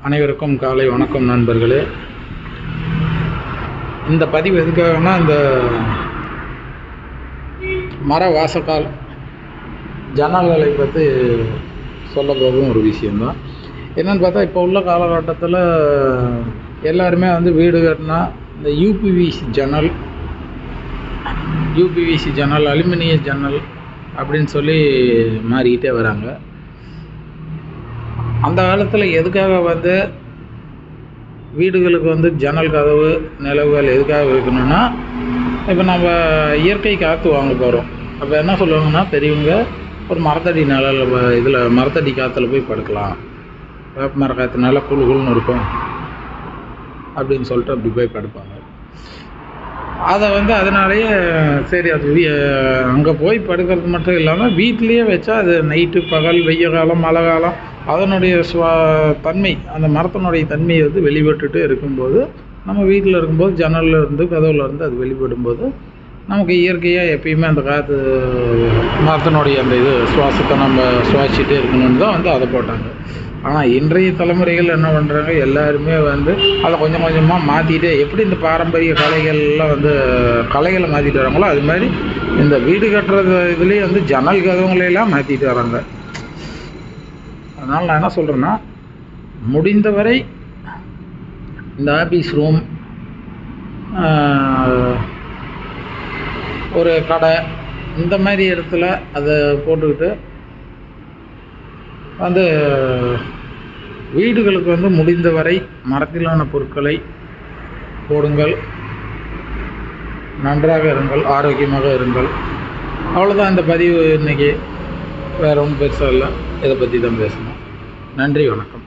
அனைவருக்கும் காலை வணக்கம் நண்பர்களே. இந்த பதிவு எதுக்காகனா, இந்த மர வாசக்கால் ஜன்னல்களை பற்றி சொல்ல போகும் ஒரு விஷயந்தான். என்னென்னு பார்த்தா, இப்போ உள்ள காலகட்டத்தில் எல்லாருமே வீடு கட்டினா இந்த யூபிவிசி ஜன்னல் அலுமினிய ஜன்னல் அப்படின்னு சொல்லி மாறிக்கிட்டே வராங்க. அந்த காலத்தில் எதுக்காக வீடுகளுக்கு ஜன்னல் கதவு நிலவுகள் எதுக்காக இருக்கணும்னா, இப்போ நம்ம இயற்கை காற்று வாங்க போகிறோம். அப்போ என்ன சொல்லுவாங்கன்னா, பெரியவங்க ஒரு மரத்தடி இதில் மரத்தடி காற்றுல போய் படுக்கலாம், வேப்ப மர காற்று நல்லா குழுன்னு இருக்கும் அப்படின்னு சொல்லிட்டு அப்படி போய் படுப்பாங்க. அதை அதனாலேயே சரி, அது அங்கே போய் படுக்கிறது மட்டும் இல்லாமல் வீட்டிலையே வச்சா அது நைட்டு பகல் வெய்ய காலம் மழை காலம் அதனுடைய தன்மை, அந்த மரத்தினுடைய தன்மையை வெளிப்பட்டுட்டு இருக்கும்போது, நம்ம வீட்டில் இருக்கும்போது ஜன்னலில் இருந்து கதவுல இருந்து அது வெளிப்படும்போது நமக்கு இயற்கையாக எப்பயுமே அந்த காற்று மரத்தினுடைய அந்த சுவாசத்தை நம்ம சுவாசிச்சுட்டே இருக்கணும்னு தான் அதை போட்டாங்க. ஆனால் இன்றைய தலைமுறைகள் என்ன பண்ணுறாங்க, எல்லாருமே அதை கொஞ்சம் கொஞ்சமாக மாற்றிட்டு, எப்படி இந்த பாரம்பரிய கலைகள்லாம் கலைகளை மாற்றிட்டு வராங்களோ அது மாதிரி இந்த வீடு கட்டுறது இதுலேயே ஜன்னல் கதவுங்களையெல்லாம் மாற்றிட்டு வராங்க. அதனால் நான் என்ன சொல்கிறேன்னா, முடிந்தவரை இந்த ஆஃபீஸ் ரூம், ஒரு கடை, இந்த மாதிரி இடத்துல அதை போட்டுக்கிட்டு வீடுகளுக்கு முடிந்தவரை மரத்திலான பொருட்களை போடுங்கள். நன்றாக இருங்கள், ஆரோக்கியமாக இருங்கள். அவ்வளோதான் இந்த பதிவு. இன்றைக்கி வேறு ஒன்றும் பெருசாக இல்லை, இதை பற்றி தான் பேசணும். நன்றி, வணக்கம்.